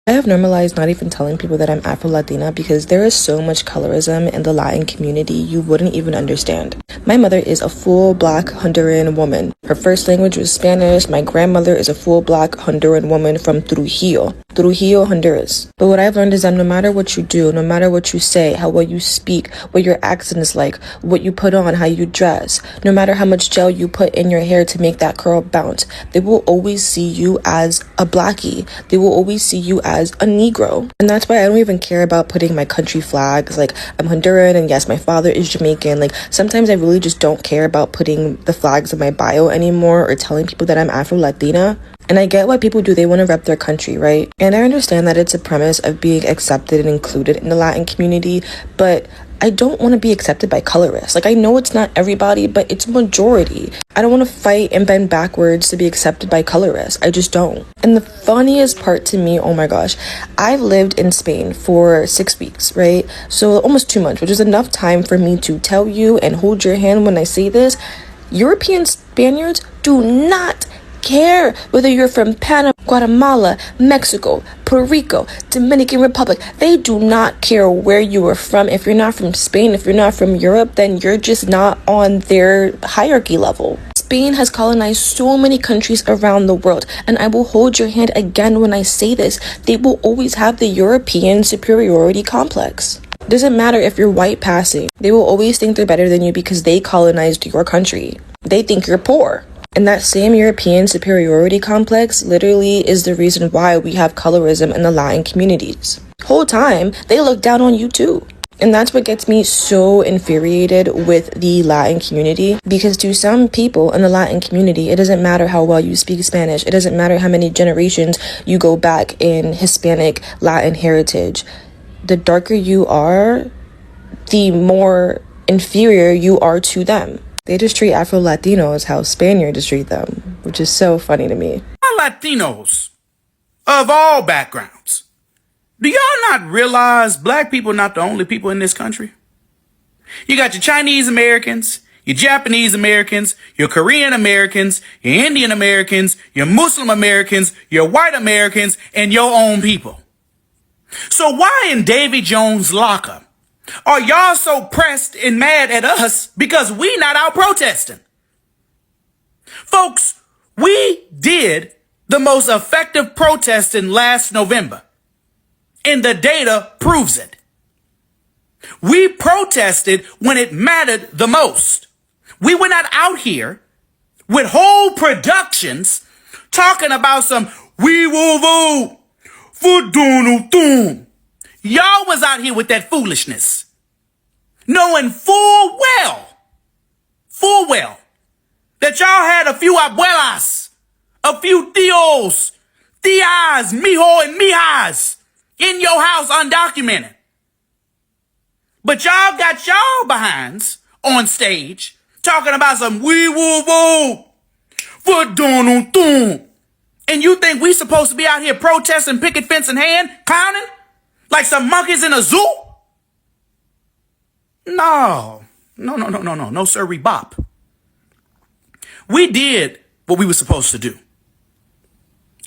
I have normalized not even telling people that I'm Afro-Latina because there is so much colorism in the Latin community you wouldn't even understand. My mother is a full Black Honduran woman. Her first language was Spanish. My grandmother is a full Black Honduran woman from Trujillo, Honduras. But what I've learned is that no matter what you do, no matter what you say, how well you speak, what your accent is like, what you put on, how you dress, no matter how much gel you put in your hair to make that curl bounce, they will always see you as a Blackie. They will always see you as a Negro. And that's why I don't even care about putting my country flags. Like, I'm Honduran and yes, my father is Jamaican. Like, sometimes I really just don't care about putting the flags in my bio anymore or telling people that I'm Afro-Latina. And I get why people do. They want to rep their country, right? And I understand that it's a premise of being accepted and included in the Latin community, but I don't want to be accepted by colorists. Like, I know it's not everybody, but it's a majority. I don't want to fight and bend backwards to be accepted by colorists. I just don't. And the funniest part to me, oh my gosh, I've lived in Spain for 6 weeks, right? So almost 2 months, which is enough time for me to tell you and hold your hand when I say this. European Spaniards do not care whether you're from Panama, Guatemala, Mexico, Puerto Rico, Dominican Republic. They do not care where you are from. If you're not from Spain, if you're not from Europe, then you're just not on their hierarchy level. Spain has colonized so many countries around the world, and I will hold your hand again when I say this. They will always have the European superiority complex. Doesn't matter if you're white passing. They will always think they're better than you because they colonized your country. They think you're poor. And that same European superiority complex literally is the reason why we have colorism in the Latin communities. Whole time, they look down on you too. And that's what gets me so infuriated with the Latin community, because to some people in the Latin community, it doesn't matter how well you speak Spanish. It doesn't matter how many generations you go back in Hispanic Latin heritage. The darker you are, the more inferior you are to them. They just treat Afro-Latinos how Spaniards treat them, which is so funny to me. Latinos of all backgrounds, do y'all not realize black people are not the only people in this country? You got your Chinese Americans, your Japanese Americans, your Korean Americans, your Indian Americans, your Muslim Americans, your white Americans, and your own people. So why in Davy Jones' locker are y'all so pressed and mad at us because we not out protesting? Folks, we did the most effective protesting last November, and the data proves it. We protested when it mattered the most. We were not out here with whole productions talking about some we will vote for Donald Trump. Y'all was out here with that foolishness, knowing full well, that y'all had a few abuelas, a few tios, tias, mijo, and mijas in your house undocumented. But y'all got y'all behinds on stage talking about some we will vote for Donald Trump. And you think we supposed to be out here protesting, picket fence in hand, clowning? Like some monkeys in a zoo? No, sir, bop. We did what we were supposed to do.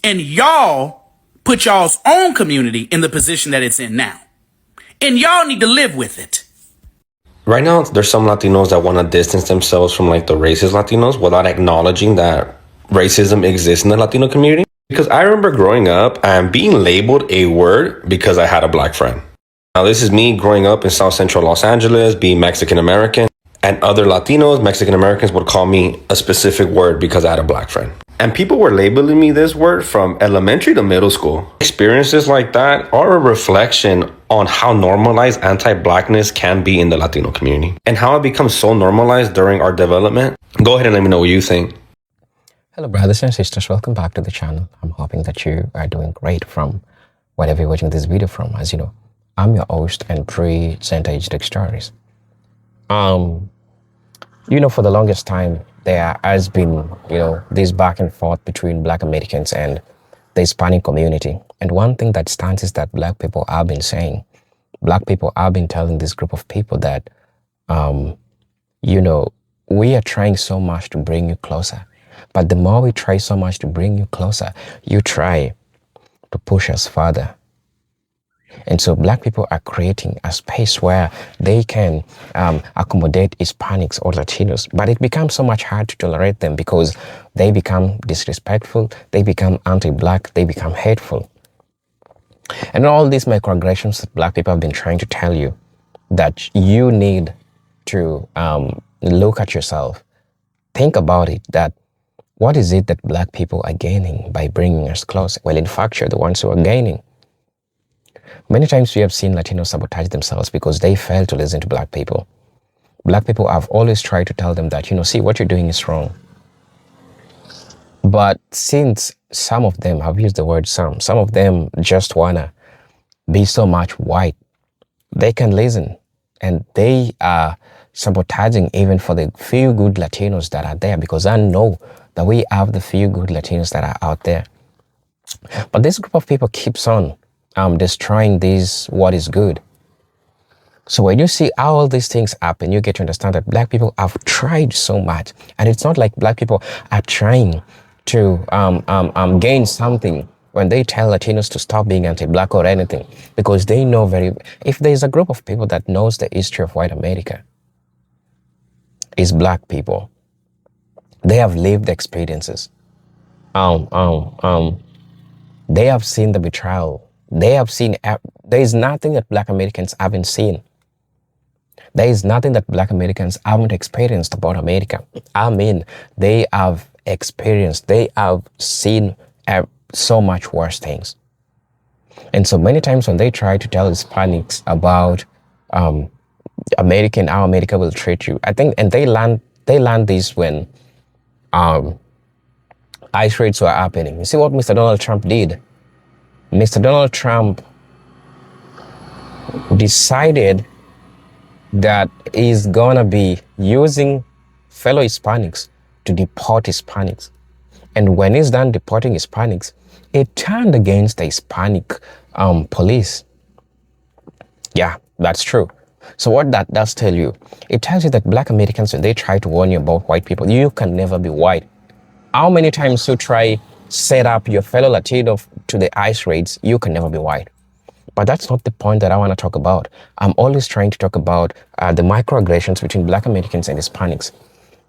And y'all put y'all's own community in the position that it's in now. And y'all need to live with it. Right now, there's some Latinos that want to distance themselves from like the racist Latinos without acknowledging that racism exists in the Latino community. Because I remember growing up and being labeled a word because I had a black friend. Now, this is me growing up in South Central Los Angeles, being Mexican American, and other Latinos, Mexican Americans would call me a specific word because I had a black friend. And people were labeling me this word from elementary to middle school. Experiences like that are a reflection on how normalized anti-blackness can be in the Latino community and how it becomes so normalized during our development. Go ahead and let me know what you think. Hello, brothers and sisters. Welcome back to the channel. I'm hoping that you are doing great from whatever you're watching this video from. As you know, I'm your host and presenter Age Stories. For the longest time, there has been, this back and forth between Black Americans and the Hispanic community. And one thing that stands is that Black people have been saying, Black people have been telling this group of people that, we are trying so much to bring you closer. But the more we try so much to bring you closer, you try to push us further And so black people are creating a space where they can accommodate Hispanics or Latinos, but it becomes so much hard to tolerate them because they become disrespectful, they become anti-black, they become hateful. And all these microaggressions that black people have been trying to tell you that you need to look at yourself, think about it, that what is it that black people are gaining by bringing us close? Well, in fact, you're the ones who are gaining. Many times we have seen Latinos sabotage themselves because they fail to listen to black people. Black people have always tried to tell them that, see, what you're doing is wrong. But since some of them, I've used the word some of them just wanna be so much white, they can listen. And they are sabotaging even for the few good Latinos that are there, because I know that we have the few good Latinos that are out there. But this group of people keeps on destroying what is good. So when you see all these things happen, you get to understand that black people have tried so much. And it's not like black people are trying to gain something when they tell Latinos to stop being anti-black or anything, because they know if there's a group of people that knows the history of white America, it's black people. They have lived experiences. They have seen the betrayal. They have seen, there is nothing that black Americans haven't seen. There is nothing that black Americans haven't experienced about America. I mean, they have experienced, they have seen so much worse things. And so many times when they try to tell Hispanics about how America will treat you, I think, and they learn this when ICE raids were happening. You see what Mr. Donald Trump did? Mr. Donald Trump decided that he's gonna be using fellow Hispanics to deport Hispanics. And when he's done deporting Hispanics, it turned against the Hispanic police. Yeah, that's true. So what that does tell you, it tells you that black Americans, when they try to warn you about white people, you can never be white. How many times you try set up your fellow Latino to the ICE raids, you can never be white. But that's not the point that I want to talk about. I'm always trying to talk about the microaggressions between black Americans and Hispanics.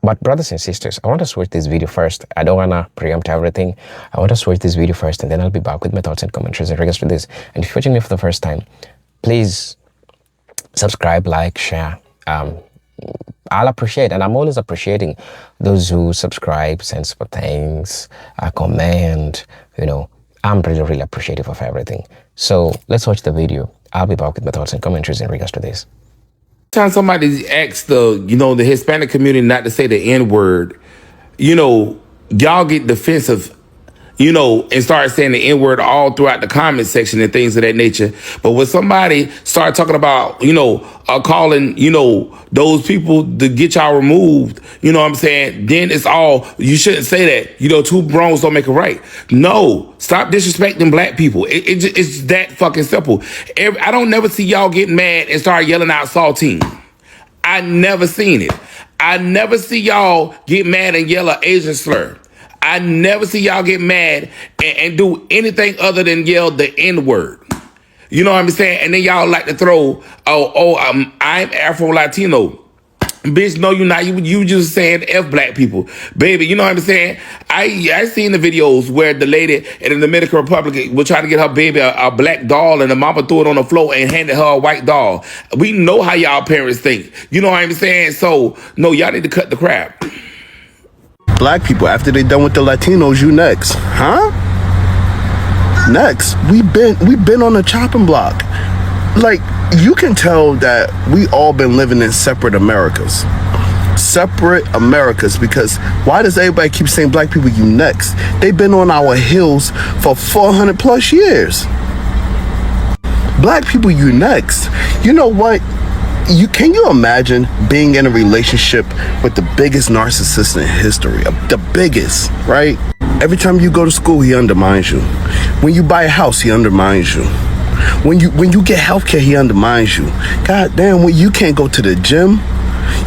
But brothers and sisters, I want to switch this video first. I don't want to preempt everything. I want to switch this video first, and then I'll be back with my thoughts and commentaries in regards to this. And if you're watching me for the first time, please subscribe, like, share. I'll appreciate, and I'm always appreciating those who subscribe, send super thanks, comment, I'm really, really appreciative of everything. So let's watch the video. I'll be back with my thoughts and commentaries in regards to this. Time somebody asks the Hispanic community not to say the N-word, y'all get defensive, and start saying the N-word all throughout the comment section and things of that nature. But when somebody start talking about, calling, those people to get y'all removed, you know what I'm saying? Then it's all, you shouldn't say that, two wrongs don't make a right. No, stop disrespecting black people. It's that fucking simple. I don't never see y'all get mad and start yelling out saltine. I never seen it. I never see y'all get mad and yell an Asian slur. I never see y'all get mad and do anything other than yell the N-word. You know what I'm saying? And then y'all like to throw, I'm Afro-Latino. Bitch, no, you're not. You just saying F black people. Baby, you know what I'm saying? I seen the videos where the lady in the Dominican Republic was trying to get her baby a black doll, and the mama threw it on the floor and handed her a white doll. We know how y'all parents think. You know what I'm saying? So, no, y'all need to cut the crap. Black people, after they done with the Latinos, you next. Huh? Next. We been on the chopping block. Like, you can tell that we all been living in separate Americas. Separate Americas, because why does everybody keep saying black people, you next? They've been on our heels for 400 plus years. Black people, you next. You know what? Can you imagine being in a relationship with the biggest narcissist in history? The biggest, right? Every time you go to school, he undermines you. When you buy a house, he undermines you. When you get healthcare, he undermines you. God damn, when you can't go to the gym,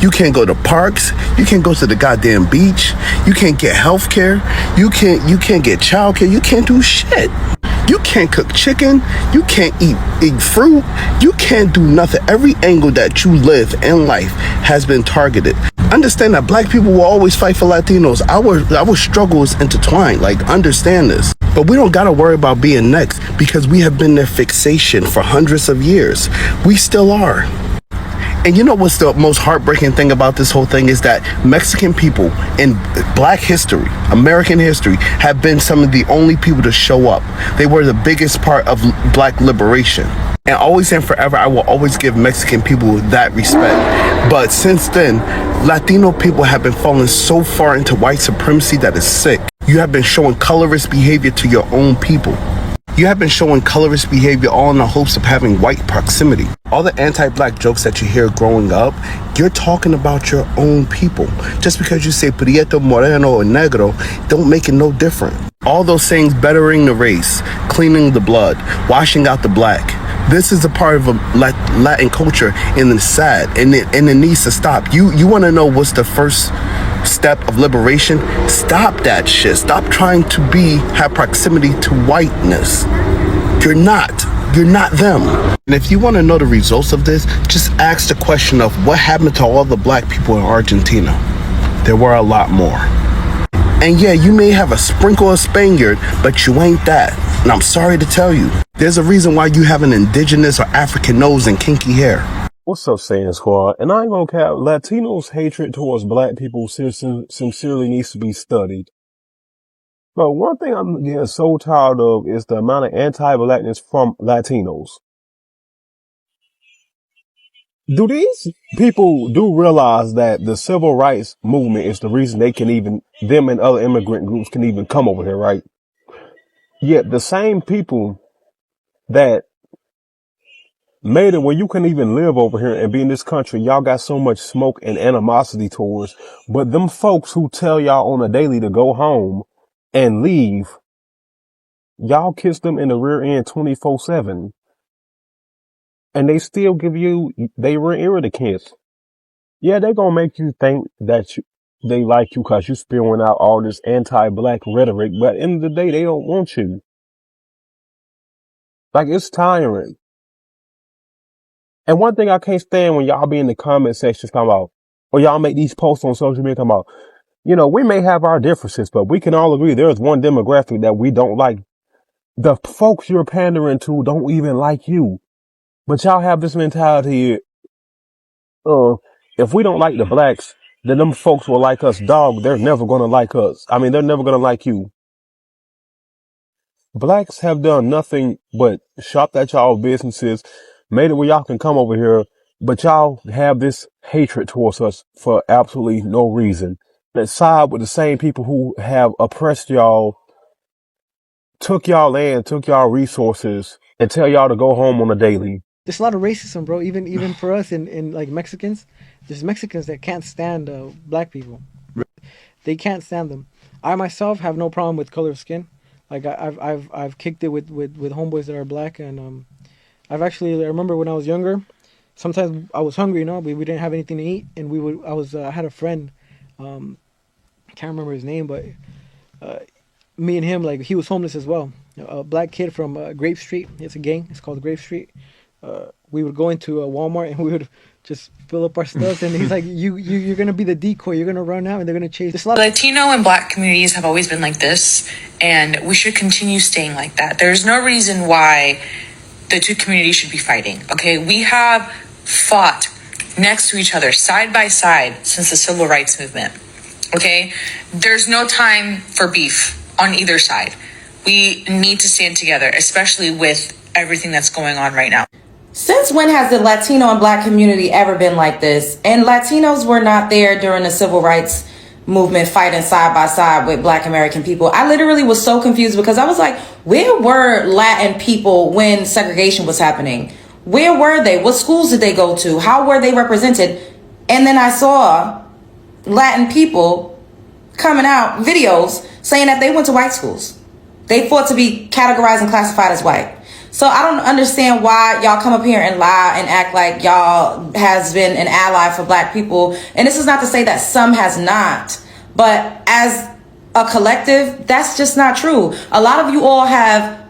you can't go to parks, you can't go to the goddamn beach, you can't get healthcare, you can't get childcare, you can't do shit. You can't cook chicken. You can't eat fruit. You can't do nothing. Every angle that you live in life has been targeted. Understand that black people will always fight for Latinos. Our struggle is intertwined. Like, understand this. But we don't gotta worry about being next because we have been their fixation for hundreds of years. We still are. And you know what's the most heartbreaking thing about this whole thing is that Mexican people in black history, American history, have been some of the only people to show up. They were the biggest part of black liberation. And always and forever, I will always give Mexican people that respect. But since then, Latino people have been falling so far into white supremacy that is sick. You have been showing colorist behavior to your own people. You have been showing colorist behavior all in the hopes of having white proximity. All the anti-black jokes that you hear growing up, you're talking about your own people. Just because you say prieto, moreno, or negro, don't make it no different. All those sayings bettering the race, cleaning the blood, washing out the black. This is a part of a Latin culture, and it's sad, and it needs to stop. You want to know what's the first step of liberation? Stop that shit. Stop trying to have proximity to whiteness. You're not them. And if you want to know the results of this, just ask the question of what happened to all the black people in Argentina. There were a lot more. And yeah, you may have a sprinkle of Spaniard, but you ain't that. And I'm sorry to tell you, there's a reason why you have an indigenous or African nose and kinky hair. What's up, Saiyan Squad? And I ain't gonna cap, Latinos' hatred towards black people sincerely needs to be studied. But one thing I'm getting so tired of is the amount of anti-blackness from Latinos. Do these people do realize that the civil rights movement is the reason them and other immigrant groups can even come over here, right? Yet the same people that made it where you can even live over here and be in this country, y'all got so much smoke and animosity towards. But them folks who tell y'all on a daily to go home and leave, y'all kiss them in the rear end 24/7. And they still give you they rear end kiss. Yeah, they gonna make you think that they like you cause you spewing out all this anti-black rhetoric, but at the end of the day, they don't want you. Like, it's tiring. And one thing I can't stand when y'all be in the comment sections talking about, or y'all make these posts on social media talking about, we may have our differences, but we can all agree there's one demographic that we don't like. The folks you're pandering to don't even like you. But y'all have this mentality, if we don't like the blacks, then them folks will like us. Dog, they're never gonna like us. I mean, they're never gonna like you. Blacks have done nothing but shop at y'all businesses, made it where y'all can come over here, but y'all have this hatred towards us for absolutely no reason. That side with the same people who have oppressed y'all, took y'all land, took y'all resources, and tell y'all to go home on a daily. There's a lot of racism, bro. Even for us in like Mexicans, there's Mexicans that can't stand black people. They can't stand them. I myself have no problem with color of skin. Like I've kicked it with homeboys that are black, and I remember when I was younger, sometimes I was hungry, we didn't have anything to eat, and I had a friend, can't remember his name, but me and him, like, he was homeless as well. A black kid from Grape Street. It's a gang. It's called Grape Street. We would go into Walmart and we would just fill up our stuff, and he's like, you're gonna be the decoy, you're gonna run out and they're gonna chase. There's a lot of Latino and black communities have always been like this, and we should continue staying like that. There's no reason why the two communities should be fighting. Okay, we have fought next to each other, side by side, since the civil rights movement. Okay, there's no time for beef on either side. We need to stand together, especially with everything that's going on right now. Since when has the Latino and black community ever been like this? And Latinos were not there during the civil rights movement fighting side by side with black American people. I literally was so confused because I was like, where were Latin people when segregation was happening? Where were they? What schools did they go to? How were they represented? And then I saw Latin people coming out videos saying that they went to white schools. They fought to be categorized and classified as white. So I don't understand why y'all come up here and lie and act like y'all has been an ally for black people. And this is not to say that some has not, but as a collective, that's just not true. A lot of you all have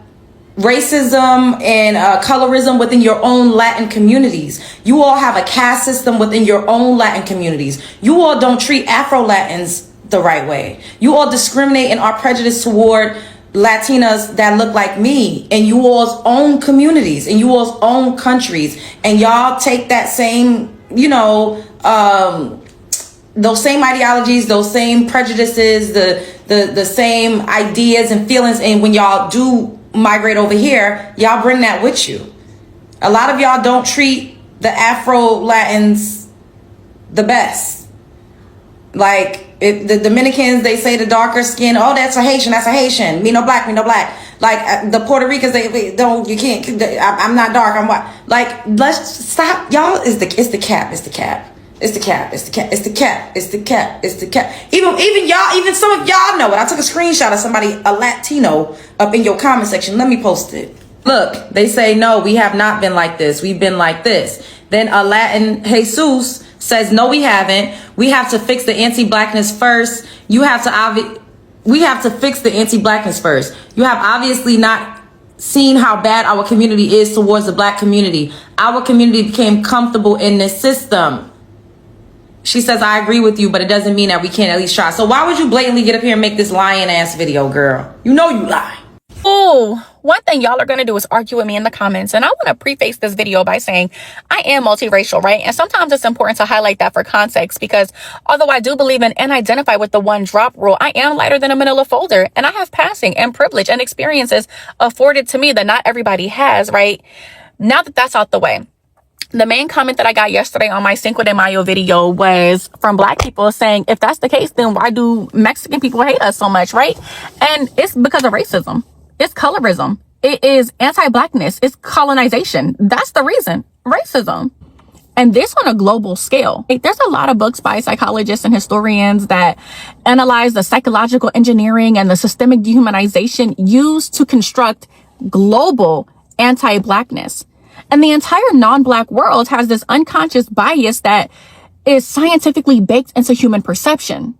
racism and colorism within your own Latin communities. You all have a caste system within your own Latin communities. You all don't treat Afro-Latins the right way. You all discriminate and are prejudiced toward Latinas that look like me in you all's own communities, in you all's own countries. And y'all take that same, those same ideologies, those same prejudices, the same ideas and feelings, and when y'all do migrate over here, y'all bring that with you. A lot of y'all don't treat the Afro-Latins the best. Like the Dominicans, they say the darker skin, oh, that's a Haitian, me no black. Like the Puerto Ricans, they don't, you can't, I'm not dark, I'm white. Like, let's stop, y'all. It's the cap. Even y'all, even some of y'all know it. I took a screenshot of somebody, a Latino, up in your comment section. Let me post it. Look, they say, no, we have not been like this. We've been like this. Then a Latin Jesus says, no, we haven't. We have to fix the anti-blackness first. We have to fix the anti-blackness first. You have obviously not seen how bad our community is towards the black community. Our community became comfortable in this system. She says, I agree with you, but it doesn't mean that we can't at least try. So why would you blatantly get up here and make this lying ass video, girl? You know you lie. Oh, one thing y'all are going to do is argue with me in the comments. And I want to preface this video by saying I am multiracial, right? And sometimes it's important to highlight that for context, because although I do believe in and identify with the one drop rule, I am lighter than a manila folder, and I have passing and privilege and experiences afforded to me that not everybody has, right? Now that that's out the way, the main comment that I got yesterday on my Cinco de Mayo video was from black people saying, if that's the case, then why do Mexican people hate us so much, right? And it's because of racism. It's colorism. It is anti-blackness. It's colonization. That's the reason. Racism. And this on a global scale. There's a lot of books by psychologists and historians that analyze the psychological engineering and the systemic dehumanization used to construct global anti-blackness. And the entire non-black world has this unconscious bias that is scientifically baked into human perception.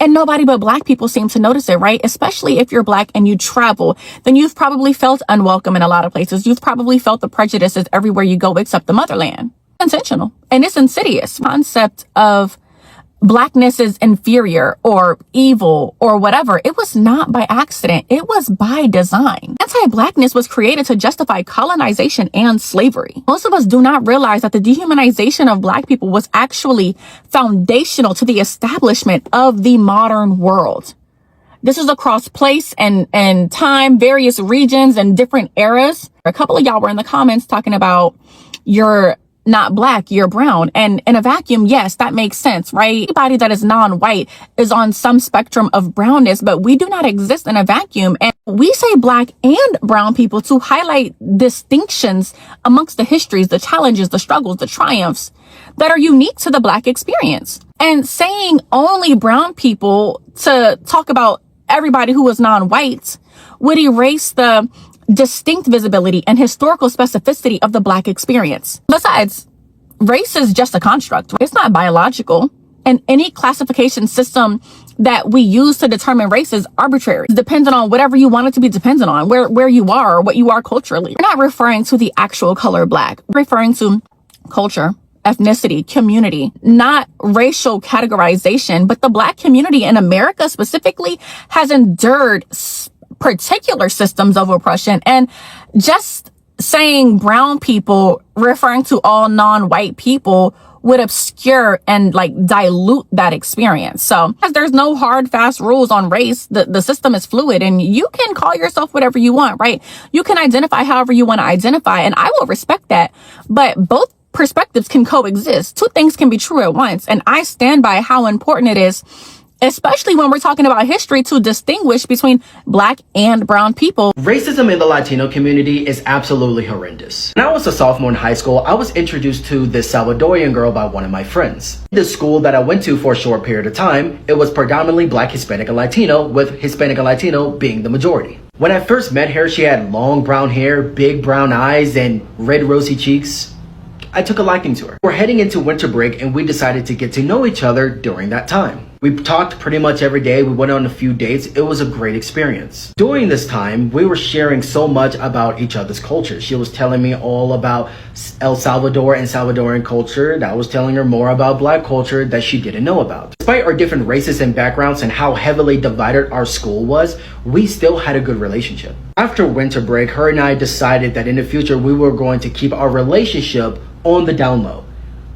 And nobody but black people seem to notice it, right? Especially if you're black and you travel, then you've probably felt unwelcome in a lot of places. You've probably felt the prejudices everywhere you go except the motherland. Intentional. And it's insidious. Concept of blackness is inferior or evil or whatever. It was not by accident. It was by design. Anti-blackness was created to justify colonization and slavery. Most of us do not realize that the dehumanization of black people was actually foundational to the establishment of the modern world. This is across place and time, various regions and different eras. A couple of y'all were in the comments talking about you're not black, you're brown. And in a vacuum, yes, that makes sense, right? Anybody that is non-white is on some spectrum of brownness, but we do not exist in a vacuum. And we say black and brown people to highlight distinctions amongst the histories, the challenges, the struggles, the triumphs that are unique to the black experience. And saying only brown people to talk about everybody who is non-white would erase the distinct visibility and historical specificity of the black experience. Besides, race is just a construct. It's not biological. And any classification system that we use to determine race is arbitrary. It's dependent on whatever you want it to be dependent on, where you are or what you are culturally. We're not referring to the actual color black. We're referring to culture, ethnicity, community, not racial categorization, but the black community in America specifically has endured particular systems of oppression. And just saying brown people, referring to all non-white people, would obscure and like dilute that experience. So as there's no hard, fast rules on race, the system is fluid and you can call yourself whatever you want, right? You can identify however you want to identify, and I will respect that. But both perspectives can coexist. Two things can be true at once. And I stand by how important it is, especially when we're talking about history, to distinguish between black and brown people. Racism in the Latino community is absolutely horrendous. When I was a sophomore in high school, I was introduced to this Salvadorian girl by one of my friends. The school that I went to for a short period of time, it was predominantly black, Hispanic, and Latino, with Hispanic and Latino being the majority. When I first met her, she had long brown hair, big brown eyes, and red rosy cheeks. I took a liking to her. We're heading into winter break and we decided to get to know each other during that time. We talked pretty much every day. We went on a few dates. It was a great experience. During this time, we were sharing so much about each other's culture. She was telling me all about El Salvador and Salvadoran culture, and I was telling her more about Black culture that she didn't know about. Despite our different races and backgrounds and how heavily divided our school was, we still had a good relationship. After winter break, her and I decided that in the future we were going to keep our relationship on the down low.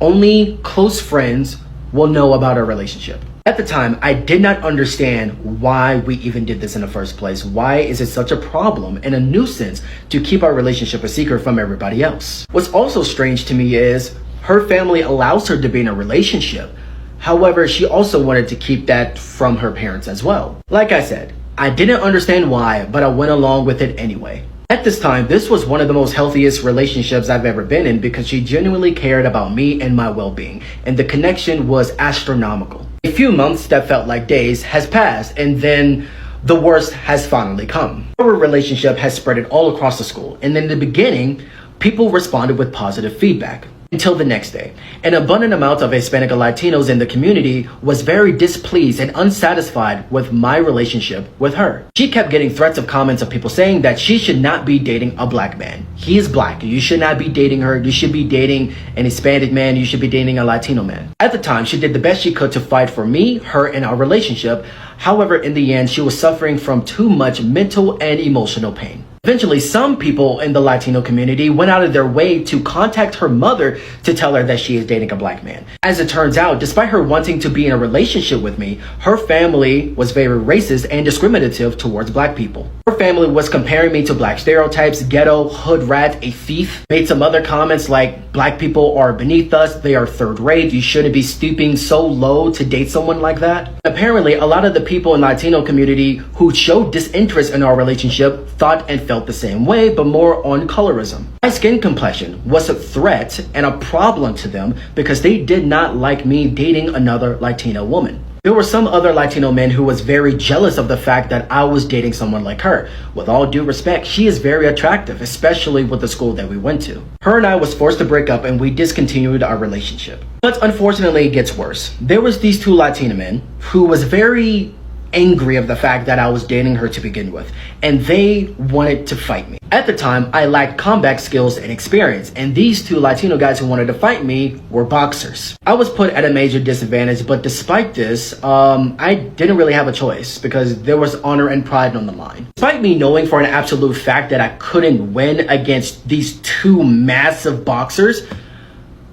Only close friends will know about our relationship. At the time, I did not understand why we even did this in the first place. Why is it such a problem and a nuisance to keep our relationship a secret from everybody else? What's also strange to me is her family allows her to be in a relationship. However, she also wanted to keep that from her parents as well. Like I said, I didn't understand why, but I went along with it anyway. At this time, this was one of the most healthiest relationships I've ever been in because she genuinely cared about me and my well-being, and the connection was astronomical. A few months that felt like days has passed, and then the worst has finally come. Our relationship has spread it all across the school, and in the beginning, people responded with positive feedback. Until the next day, an abundant amount of Hispanic and Latinos in the community was very displeased and unsatisfied with my relationship with her. She kept getting threats of comments of people saying that she should not be dating a Black man. He is Black. You should not be dating her. You should be dating an Hispanic man. You should be dating a Latino man. At the time, she did the best she could to fight for me, her, and our relationship. However, in the end, she was suffering from too much mental and emotional pain. Eventually, some people in the Latino community went out of their way to contact her mother to tell her that she is dating a Black man. As it turns out, despite her wanting to be in a relationship with me, her family was very racist and discriminative towards Black people. Her family was comparing me to Black stereotypes, ghetto, hood rat, a thief, made some other comments like Black people are beneath us, they are third rate, you shouldn't be stooping so low to date someone like that. Apparently, a lot of the people in the Latino community who showed disinterest in our relationship thought and felt the same way, but more on colorism. My skin complexion was a threat and a problem to them because they did not like me dating another Latino woman. There were some other Latino men who was very jealous of the fact that I was dating someone like her. With all due respect, she is very attractive, especially with the school that we went to. Her and I was forced to break up and we discontinued our relationship. But unfortunately, it gets worse. There was these two Latino men who was very angry of the fact that I was dating her to begin with, and they wanted to fight me. At the time, I lacked combat skills and experience, and these two Latino guys who wanted to fight me were boxers. I was put at a major disadvantage, but despite this, I didn't really have a choice because there was honor and pride on the line. Despite me knowing for an absolute fact that I couldn't win against these two massive boxers,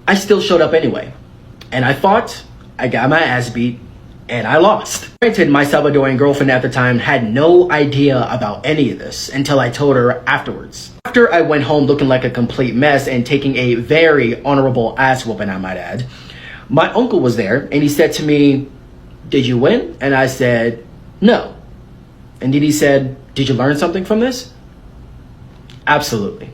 I still showed up anyway. And I fought, I got my ass beat, and I lost. Granted, my Salvadorian girlfriend at the time had no idea about any of this until I told her afterwards. After I went home looking like a complete mess and taking a very honorable ass whooping, I might add, my uncle was there and he said to me, "Did you win?" And I said, "No." And then he said, "Did you learn something from this?" Absolutely.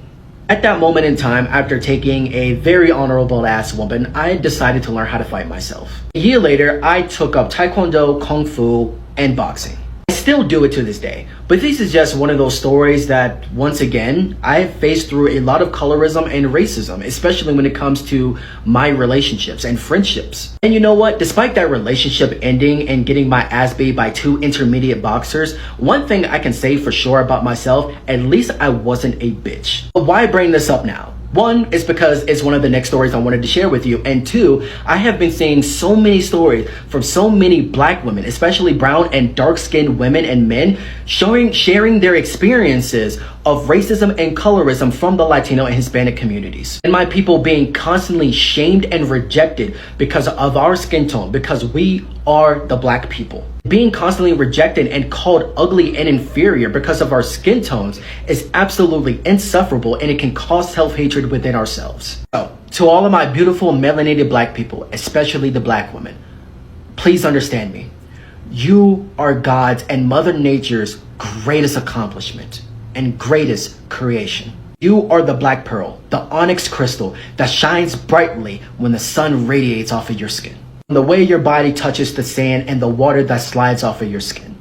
At that moment in time, after taking a very honorable ass whooping, I decided to learn how to fight myself. A year later, I took up Taekwondo, Kung Fu, and boxing. I still do it to this day, but this is just one of those stories that, once again, I've faced through a lot of colorism and racism, especially when it comes to my relationships and friendships. And you know what? Despite that relationship ending and getting my ass beat by two intermediate boxers, one thing I can say for sure about myself, at least I wasn't a bitch. But why bring this up now? One is because it's one of the next stories I wanted to share with you. And two, I have been seeing so many stories from so many Black women, especially brown and dark-skinned women and men, sharing their experiences of racism and colorism from the Latino and Hispanic communities. And my people being constantly shamed and rejected because of our skin tone, because we are the Black people. Being constantly rejected and called ugly and inferior because of our skin tones is absolutely insufferable, and it can cause self-hatred within ourselves. So, to all of my beautiful melanated Black people, especially the Black women, please understand me. You are God's and Mother Nature's greatest accomplishment and greatest creation. You are the Black pearl, the onyx crystal that shines brightly when the sun radiates off of your skin. The way your body touches the sand and the water that slides off of your skin.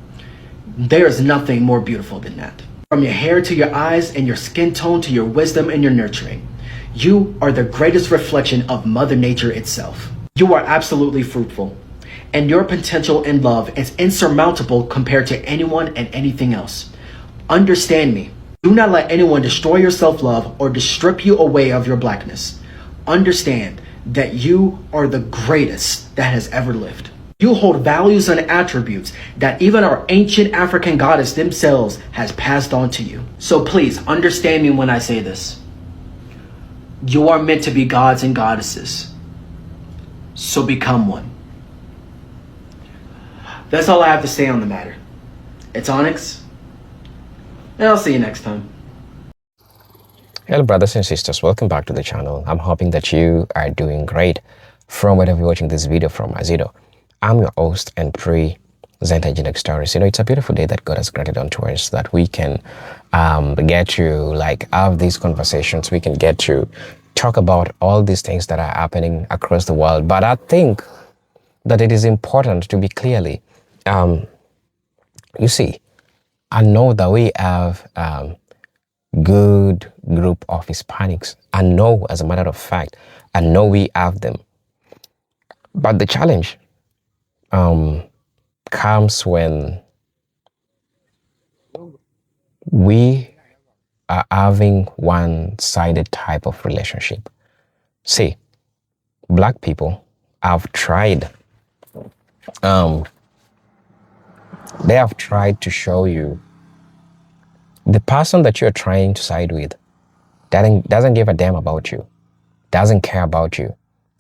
There is nothing more beautiful than that. From your hair to your eyes and your skin tone to your wisdom and your nurturing. You are the greatest reflection of Mother Nature itself. You are absolutely fruitful. and your potential in love is insurmountable compared to anyone and anything else. Understand me. Do not let anyone destroy your self-love or to strip you away of your blackness. Understand that you are the greatest that has ever lived. You hold values and attributes that even our ancient African goddess themselves has passed on to you. So please understand me when I say this. You are meant to be gods and goddesses. So become one. That's all I have to say on the matter. It's Onyx, and I'll see you next time. Hello brothers and sisters, welcome back to the channel. I'm hoping that you are doing great from wherever you're watching this video from. As you know, I'm your host and presenter Genetic Stories. You know, it's a beautiful day that God has granted unto us that we can get to have these conversations. We can get to talk about all these things that are happening across the world. But I think that it is important to be clearly, you see, I know that we have good group of Hispanics. I know, as a matter of fact, I know we have them. But the challenge comes when we are having one-sided type of relationship. See, black people have tried, they have tried to show you the person that you're trying to side with doesn't give a damn about you, doesn't care about you,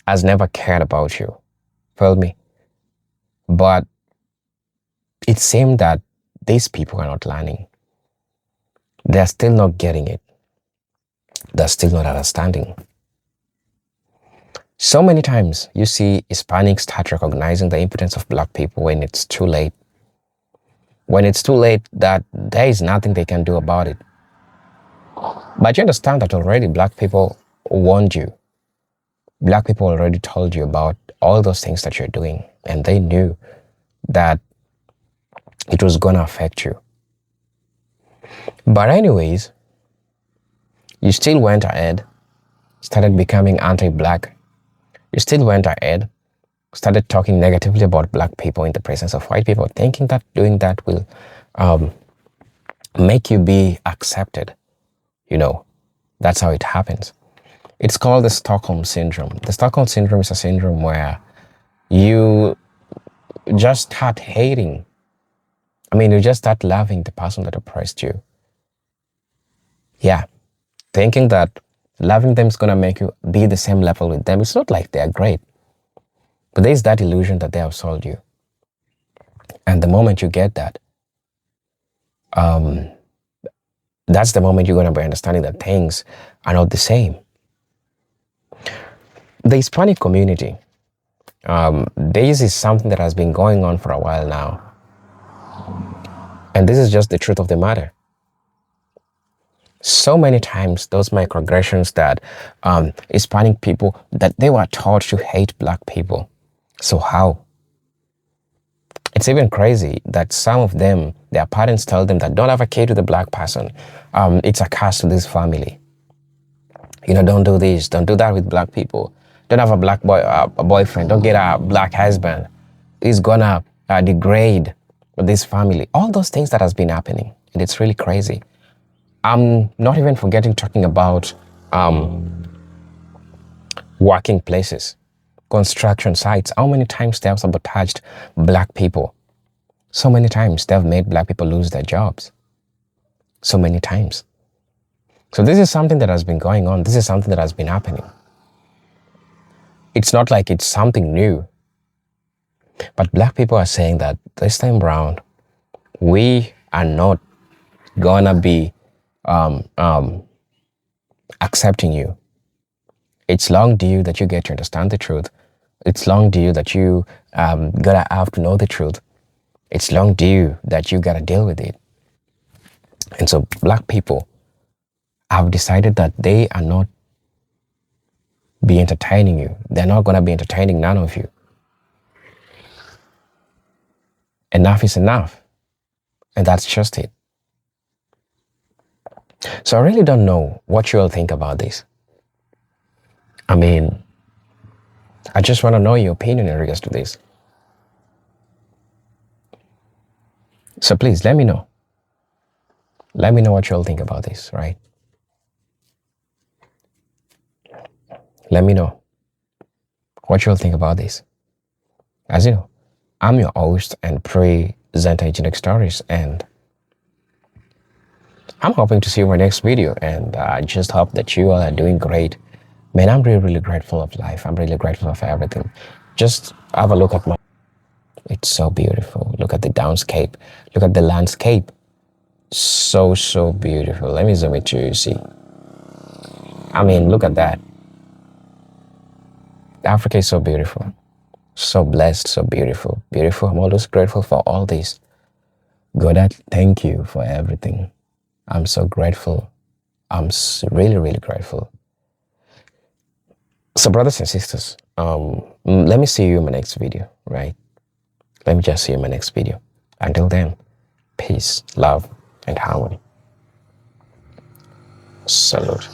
has never cared about you. Feel me? But it seems that these people are not learning. They're still not getting it. They're still not understanding. So many times you see Hispanics start recognizing the impotence of black people when it's too late. When it's too late, that there is nothing they can do about it. But you understand that already black people warned you. Black people already told you about all those things that you're doing, and they knew that it was going to affect you. But anyways, you still went ahead, started becoming anti-black. You still went ahead, started talking negatively about black people in the presence of white people, thinking that doing that will make you be accepted. You know, that's how it happens. It's called the Stockholm Syndrome. The Stockholm Syndrome is a syndrome where you just start hating. You just start loving the person that oppressed you. Yeah, thinking that loving them is going to make you be the same level with them. It's not like they're great. But there's that illusion that they have sold you. And the moment you get that, that's the moment you're going to be understanding that things are not the same. The Hispanic community, this is something that has been going on for a while now. And this is just the truth of the matter. So many times those microaggressions that Hispanic people, that they were taught to hate black people. So how? It's even crazy that some of them, their parents tell them that don't have a kid with a black person. It's a curse to this family. Don't do this, don't do that with black people. Don't have a black boyfriend, don't get a black husband. It's gonna degrade this family. All those things that has been happening, and it's really crazy. I'm not even forgetting talking about working places, construction sites. How many times they have sabotaged black people? So many times they've made black people lose their jobs. So many times. So this is something that has been going on. This is something that has been happening. It's not like it's something new. But black people are saying that this time around, we are not gonna be accepting you. It's long due that you get to understand the truth. It's long due that you gotta have to know the truth. It's long due that you gotta deal with it. And so black people have decided that they are not be entertaining you. They're not gonna be entertaining none of you. Enough is enough. And that's just it. So I really don't know what you all think about this. I just want to know your opinion in regards to this. So please let me know. Let me know what you all think about this, right? Let me know what you all think about this. As you know, I'm your host and presenter Genetic Stories, and I'm hoping to see you in my next video, and I just hope that you all are doing great. Man, I'm really, really grateful of life. I'm really grateful for everything. Just have a look at my... It's so beautiful. Look at the downscape. Look at the landscape. So, so beautiful. Let me zoom it to you, see. I mean, look at that. Africa is so beautiful. So blessed, so beautiful. Beautiful. I'm always grateful for all this. God, I thank you for everything. I'm so grateful. I'm really, really grateful. So, brothers and sisters, let me see you in my next video, right? Let me just see you in my next video. Until then, peace, love, and harmony. Salute.